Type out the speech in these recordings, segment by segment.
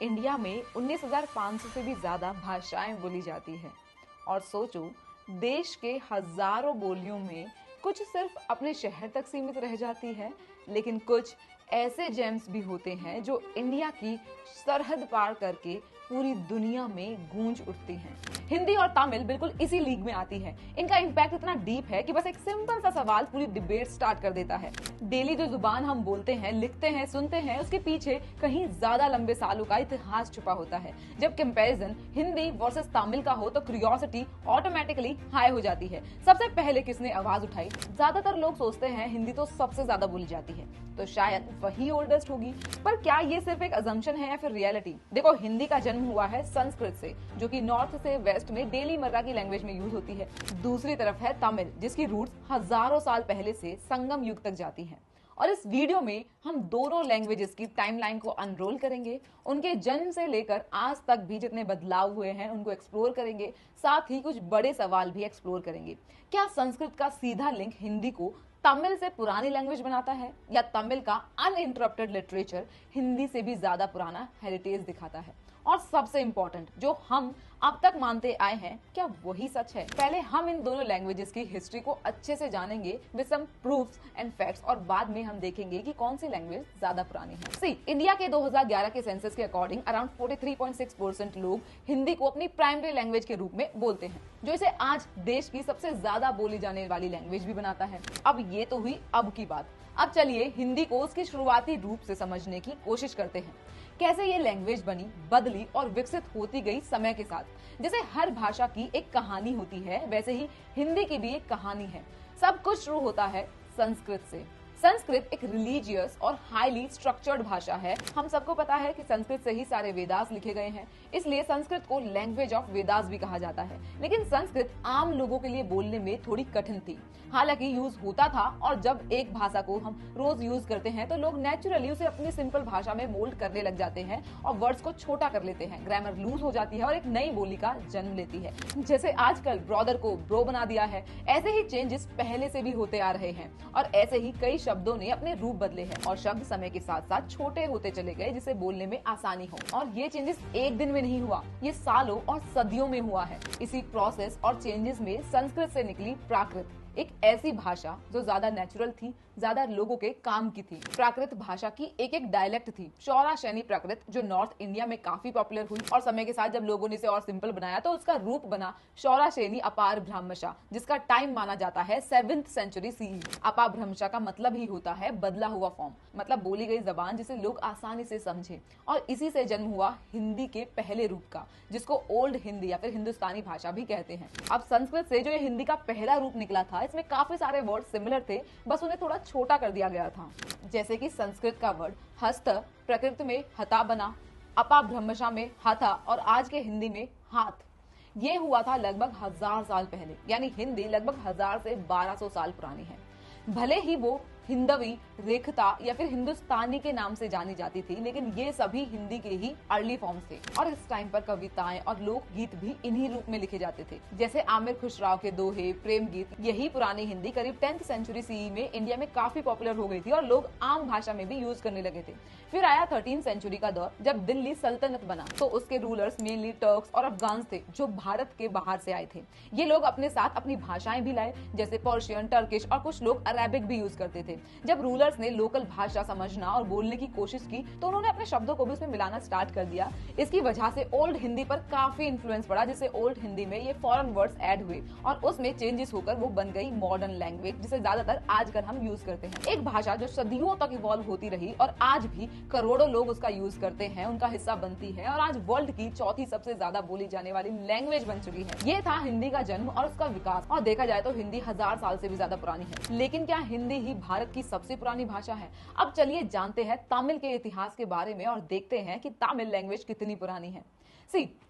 India में 19,500 से भी ज्यादा भाषाएं बोली जाती है। और सोचो, देश के हजारों बोलियों में कुछ सिर्फ अपने शहर तक सीमित रह जाती है, लेकिन कुछ ऐसे जेम्स भी होते हैं जो इंडिया की सरहद पार करके पूरी दुनिया में गूंज उठती हैं। हिंदी और तमिल बिल्कुल इसी लीग में आती है। इनका इम्पैक्ट इतना डीप है कि बस एक सिंपल सा सवाल पूरी डिबेट स्टार्ट कर देता है। डेली जो जुबान हम बोलते हैं, लिखते हैं, सुनते हैं, उसके पीछे कहीं ज्यादा लंबे सालों का इतिहास छुपा होता है। जब कंपैरिजन हिंदी वर्सेस तमिल का हो तो क्यूरियोसिटी ऑटोमेटिकली हाई हो जाती है। सबसे पहले किसने आवाज उठाई? ज्यादातर लोग सोचते हैं हिंदी तो सबसे ज्यादा बोली जाती है, तो शायद वही ओल्डेस्ट होगी। पर क्या ये सिर्फ एक अजम्पशन है या फिर रियलिटी? देखो, हिंदी का जन्म हुआ है संस्कृत से, जो कि नॉर्थ से वेस्ट में डेली मर्रा की लैंग्वेज में यूज होती है। दूसरी तरफ है तमिल, जिसकी रूट्स हजारों साल पहले से संगम युग तक जाती हैं। और इस वीडियो में हम दोनों लैंग्वेजेस की टाइमलाइन को अनरोल करेंगे, उनके जन्म से लेकर आज तक भी जितने बदलाव हुए हैं उनको एक्सप्लोर करेंगे, साथ ही कुछ बड़े सवाल भी एक्सप्लोर करेंगे। क्या संस्कृत का सीधा लिंक हिंदी को तमिल से पुरानी लैंग्वेज बनाता है, या तमिल का अनइंटरप्टेड लिटरेचर हिंदी से भी ज्यादा पुराना हेरिटेज दिखाता है? और सबसे इंपॉर्टेंट, जो हम अब तक मानते आए हैं, क्या वही सच है? पहले हम इन दोनों लैंग्वेजेस की हिस्ट्री को अच्छे से जानेंगे with some proofs and facts, और बाद में हम देखेंगे कि कौन सी लैंग्वेज ज्यादा पुरानी है। सी, इंडिया के 2011 के सेंसस के अकॉर्डिंग अराउंड 43.6% लोग हिंदी को अपनी प्राइमरी लैंग्वेज के रूप में बोलते हैं, जो इसे आज देश की सबसे ज्यादा बोली जाने वाली लैंग्वेज भी बनाता है। अब ये तो हुई अब की बात। अब चलिए हिंदी को उसके शुरुआती रूप से समझने की कोशिश करते हैं। कैसे ये लैंग्वेज बनी, बदली और विकसित होती गई समय के साथ। जैसे हर भाषा की एक कहानी होती है, वैसे ही हिंदी की भी एक कहानी है। सब कुछ शुरू होता है संस्कृत से। संस्कृत एक रिलीजियस और हाईली स्ट्रक्चर्ड भाषा है। हम सबको पता है कि संस्कृत से ही सारे वेदास लिखे गए हैं, इसलिए संस्कृत को लैंग्वेज ऑफ वेदास भी कहा जाता है। लेकिन संस्कृत आम लोगों के लिए बोलने में थोड़ी कठिन थी। हालांकि यूज होता था, और जब एक भाषा को हम रोज यूज करते हैं तो लोग नेचुरली उसे अपनी सिंपल भाषा में मोल्ड करने लग जाते हैं और वर्ड्स को छोटा कर लेते हैं। ग्रामर लूज हो जाती है और एक नई बोली का जन्म लेती है। जैसे आजकल ब्रदर को ब्रो बना दिया है, ऐसे ही चेंजेस पहले से भी होते आ रहे हैं, और ऐसे ही कई शब्दों ने अपने रूप बदले हैं और शब्द समय के साथ साथ छोटे होते चले गए, जिसे बोलने में आसानी हो। और ये चेंजेस एक दिन में नहीं हुआ, ये सालों और सदियों में हुआ है। इसी प्रोसेस और चेंजेस में संस्कृत से निकली प्राकृत, एक ऐसी भाषा जो ज्यादा नेचुरल थी, ज्यादा लोगों के काम की थी। प्राकृत भाषा की एक एक डायलेक्ट थी, शौराशैनी प्राकृत, जो नॉर्थ इंडिया में काफी पॉपुलर हुई, और समय के साथ जब लोगों ने इसे और सिंपल बनाया तो उसका रूप बना शौराशैनी अपार भ्रामशा, जिसका टाइम माना जाता है 7th सेंचुरी सीई। अपार भ्रामशा का मतलब ही होता है बदला हुआ फॉर्म, मतलब बोली गई जबान जिसे लोग आसानी से समझे। और इसी से जन्म हुआ हिंदी के पहले रूप का, जिसको ओल्ड हिंदी या फिर हिंदुस्तानी भाषा भी कहते हैं। अब संस्कृत से जो ये हिंदी का पहला रूप निकला था, इसमें काफी सारे वर्ड सिमिलर थे, बस उन्हें थोड़ा छोटा कर दिया गया था। जैसे कि संस्कृत का वर्ड हस्त प्रकृत में हता बना, अपा ब्रह्मशा में हथा, और आज के हिंदी में हाथ। ये हुआ था लगभग 1000 साल पहले, यानी हिंदी लगभग 1000 से 1200 साल पुरानी है। भले ही वो हिंदवी, रेखता या फिर हिंदुस्तानी के नाम से जानी जाती थी, लेकिन ये सभी हिंदी के ही अर्ली फॉर्म्स थे। और इस टाइम पर कविताएं और लोकगीत भी इन्हीं रूप में लिखे जाते थे, जैसे आमिर खुसराव के दोहे, प्रेम गीत। यही पुरानी हिंदी करीब 10th सेंचुरी सीई में इंडिया में काफी पॉपुलर हो गई थी और लोग आम भाषा में भी यूज करने लगे थे। फिर आया 13th सेंचुरी का दौर, जब दिल्ली सल्तनत बना, तो उसके रूलर्स मेनली टर्क्स और अफगान्स थे, जो भारत के बाहर से आए थे। ये लोग अपने साथ अपनी भाषाएं भी लाए, जैसे पर्शियन, टर्किश, और कुछ लोग अरेबिक भी यूज करते थे। जब रूलर्स ने लोकल भाषा समझना और बोलने की कोशिश की, तो उन्होंने अपने शब्दों को भी उसमें मिलाना स्टार्ट कर दिया। इसकी वजह से ओल्ड हिंदी पर काफी इन्फ्लुएंस पड़ा, जिससे ओल्ड हिंदी में ये फॉरेन वर्ड्स ऐड हुए और उसमें चेंजेस होकर वो बन गई मॉडर्न लैंग्वेज, जिसे ज्यादातर आजकल हम यूज करते हैं। एक भाषा जो सदियों तक इवॉल्व होती रही और आज भी करोड़ों लोग उसका यूज करते हैं, उनका हिस्सा बनती है, और आज वर्ल्ड की चौथी सबसे ज्यादा बोली जाने वाली लैंग्वेज बन चुकी है। ये था हिंदी का जन्म और उसका विकास। और देखा जाए तो हिंदी 1000 साल से भी ज्यादा पुरानी है। लेकिन क्या हिंदी ही भारत की सबसे पुरानी भाषा है? अब चलिए जानते हैं तमिल के इतिहास के बारे में और देखते हैं कि तमिल लैंग्वेज कितनी पुरानी है।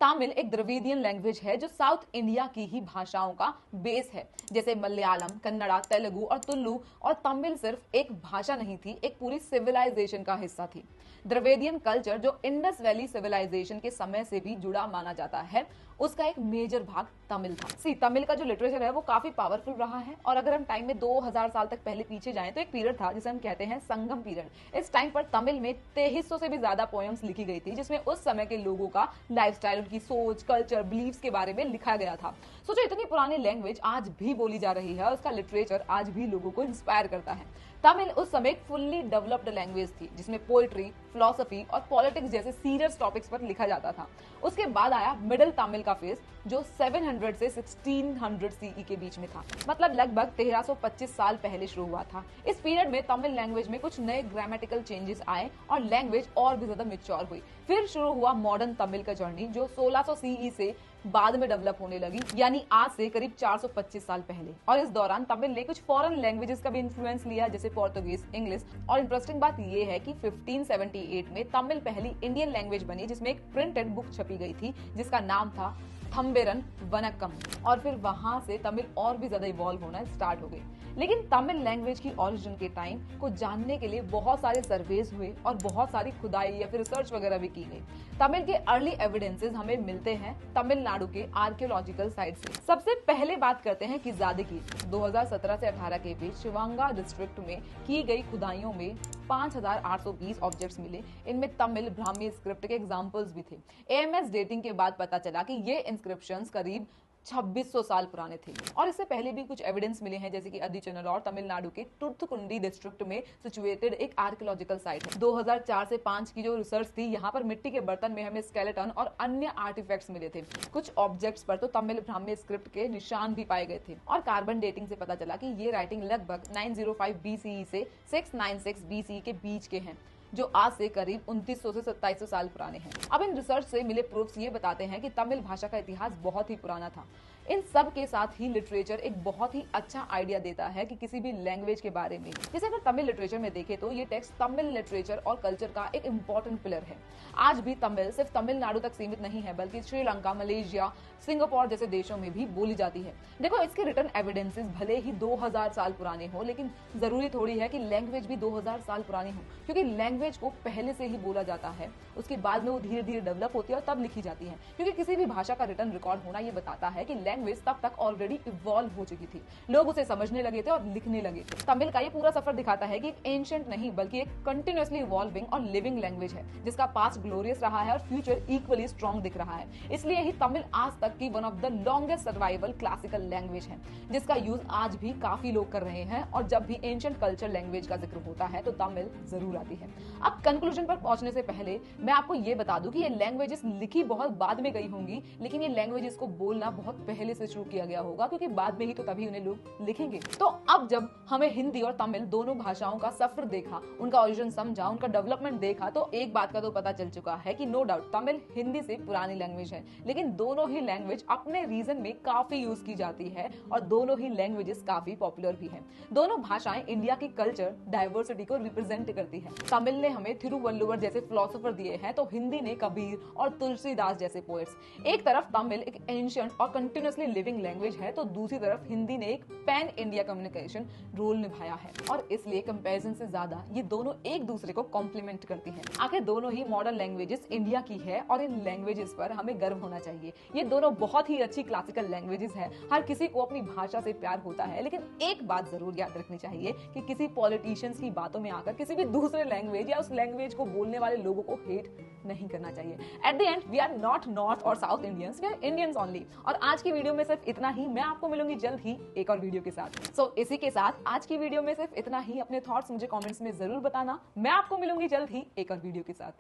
तमिल एक द्रविडियन लैंग्वेज है जो साउथ इंडिया की ही भाषाओं का बेस है। जैसे मलयालम, कन्नड़ा, तेलुगु और तुलु। और तमिल सिर्फ एक भाषा नहीं थी, एक पूरी सिविलाइजेशन का हिस्सा थी। द्रविडियन कल्चर, जो इंडस वैली सिविलाइजेशन के समय से भी जुड़ा माना जाता है, उसका एक मेजर भाग तमिल था। तमिल का जो लिटरेचर है वो काफी पावरफुल रहा है। और अगर हम टाइम में 2000 साल तक पहले पीछे जाएं तो एक पीरियड था जिसे हम कहते हैं संगम पीरियड। इस टाइम पर तमिल में 2300 से भी ज्यादा पोएम्स लिखी गई थी, जिसमें उस समय के लोगों का लाइफस्टाइल, उनकी सोच, कल्चर, बिलीव्स के बारे में लिखा गया था। सोचो इतनी पुरानी लैंग्वेज आज भी बोली जा रही है और उसका लिटरेचर आज भी लोगों को इंस्पायर करता है। तमिल उस समय एक फुल्ली डेवलप्ड लैंग्वेज थी जिसमें पोएट्री, फिलोसफी और पॉलिटिक्स जैसे सीरियस टॉपिक्स पर लिखा जाता था। उसके बाद आया मिडिल तमिल का फेज जो 700 से 1600 सीई के बीच में था, मतलब लगभग 1325 साल पहले शुरू हुआ था। इस पीरियड में तमिल लैंग्वेज में कुछ नए ग्रामेटिकल चेंजेस आए और लैंग्वेज और भी ज्यादा मैच्योर हुई। फिर शुरू हुआ मॉडर्न तमिल का जर्नी जो 1600 सीई से बाद में डेवलप होने लगी, यानी आज से करीब 425 साल पहले। और इस दौरान तमिल ने कुछ फॉरेन लैंग्वेजेस का भी इन्फ्लुएंस लिया, जैसे पोर्तुगीज, इंग्लिश। और इंटरेस्टिंग बात यह है कि 1578 में तमिल पहली इंडियन लैंग्वेज बनी जिसमें एक प्रिंटेड बुक छपी गई थी जिसका नाम था थम्बेरन वनक्कम। और फिर वहां से तमिल और भी ज्यादा इवॉल्व होना स्टार्ट हो गई। लेकिन तमिल लैंग्वेज की ओरिजिन के टाइम को जानने के लिए बहुत सारे सर्वेज हुए और बहुत सारी खुदाई या फिर रिसर्च वगैरह भी की गई। तमिल के अर्ली एविडेंसेस हमें मिलते हैं तमिलनाडु के आर्कियोलॉजिकल साइट से। सबसे पहले बात करते हैं किजादे की। 2017 से 18 के बीच शिवांगा डिस्ट्रिक्ट में की गई खुदाइयों में 5820 ऑब्जेक्ट्स मिले। इनमें तमिल ब्राह्मी स्क्रिप्ट के एग्जांपल्स भी थे। एएमएस डेटिंग के बाद पता चला कि ये इंस्क्रिप्शंस करीब 2600 साल पुराने थे। और इससे पहले भी कुछ एविडेंस मिले हैं, जैसे कि अदिचनर तमिलनाडु के तुर्तकुंडी डिस्ट्रिक्ट में सिचुएटेड एक आर्कियोलॉजिकल साइट है। 2004 से 5 की जो रिसर्च थी, यहाँ पर मिट्टी के बर्तन में हमें स्केलेटन और अन्य आर्टिफैक्ट्स मिले थे। कुछ ऑब्जेक्ट्स पर तो तमिल ब्राह्मी स्क्रिप्ट के निशान भी पाए गए थे। और कार्बन डेटिंग से पता चला कि ये राइटिंग लगभग 905 BCE से 696 BCE के बीच के हैं, जो आज से करीब 2900 से 2700 साल पुराने हैं। अब इन रिसर्च से मिले प्रूफ्स ये बताते हैं कि तमिल भाषा का इतिहास बहुत ही पुराना था। इन सब के साथ ही लिटरेचर एक बहुत ही अच्छा आइडिया देता है कि किसी भी लैंग्वेज के बारे में। जैसे अगर तमिल लिटरेचर में देखें तो ये टेक्स्ट तमिल लिटरेचर और कल्चर का एक इंपॉर्टेंट पिलर है। आज भी तमिल सिर्फ तमिलनाडु तक सीमित नहीं है, बल्कि श्रीलंका, मलेशिया, सिंगापुर जैसे देशों में भी बोली जाती है। देखो, इसके रिटर्न एविडेंसेस भले ही 2000 साल पुराने हो, लेकिन जरूरी थोड़ी है कि लैंग्वेज भी 2000 साल पुरानी हो, क्योंकि लैंग्वेज को पहले से ही बोला जाता है, उसके बाद में वो धीरे धीरे डेवलप होती है और तब लिखी जाती है। क्योंकि किसी भी भाषा का रिटर्न रिकॉर्ड होना ये बताता है कि लैंग्वेज तब तक ऑलरेडी इवॉल्व हो चुकी थी, लोग उसे समझने लगे थे और लिखने लगे थे। तमिल का ये पूरा सफर दिखाता है कि एक एंशिएंट नहीं बल्कि एक कंटिन्यूअसली इवॉल्विंग और लिविंग लैंग्वेज है, जिसका पास्ट ग्लोरियस रहा है और फ्यूचर इक्वली स्ट्रॉन्ग दिख रहा है। इसलिए ही तमिल आज तक की one of the longest survival classical language है, जिसका यूज आज भी काफी लोग कर रहे हैं। और जब भी एंशिएंट कल्चर लैंग्वेज का जिक्र होता है तो तमिल जरूर आती है। अब कंक्लूजन पर पहुंचने से पहले मैं आपको ये बता दूं कि ये लैंग्वेजेस लिखी बहुत बाद में गई होंगी, लेकिन ये लैंग्वेजेस को बोलना बहुत पहले से शुरू किया गया होगा, क्योंकि बाद में ही तो तभी उन्हें लोग लिखेंगे। तो अब जब हमें हिंदी और तमिल दोनों भाषाओं का सफर देखा, उनका ओरिजिन समझा, उनका डेवलपमेंट देखा, तो एक बात का तो पता चल चुका है कि नो डाउट तमिल हिंदी से पुरानी लैंग्वेज है, लेकिन दोनों ही लैंग्वेज अपने रीजन में काफी यूज की जाती है और दोनों ही लैंग्वेजेस काफी पॉपुलर भी हैं। दोनों भाषाएं इंडिया की कल्चर डाइवर्सिटी को रिप्रेजेंट करती है। तमिल ने हमें थिरुवल्लुवर जैसे फिलोसोफर दिए हैं, तो हिंदी ने कबीर और तुलसीदास जैसे पोएट्स। एक तरफ तमिल एक एंशिएंट और कंटिन्यूअसली लिविंग लैंग्वेज है, तो दूसरी तरफ हिंदी ने एक पैन इंडिया कम्युनिकेशन रोल निभाया है, और इसलिए कंपैरिजन से ज्यादा ये दोनों एक दूसरे को कॉम्प्लीमेंट करती हैं। आखिर दोनों ही मॉडर्न लैंग्वेजेस इंडिया की है और इन लैंग्वेजेस पर हमें गर्व होना चाहिए। ये दोनों बहुत ही अच्छी क्लासिकल लैंग्वेजेस है। हर किसी को अपनी भाषा से प्यार होता है, लेकिन एक बात जरूर याद रखनी चाहिए कि किसी पॉलिटिशियंस की बातों में आकर किसी भी दूसरे लैंग्वेज या उस लैंग्वेज को बोलने वाले लोगों को हेट नहीं करना चाहिए। At the end we are not north और south Indians, we are Indians only. और आज की वीडियो में सिर्फ इतना ही। मैं आपको मिलूंगी जल्द ही एक और वीडियो के साथ। सो इसी के साथ आज की वीडियो में सिर्फ इतना ही। अपने थॉट्स मुझे कमेंट्स में जरूर बताना। मैं आपको मिलूंगी जल्द ही एक और वीडियो के साथ।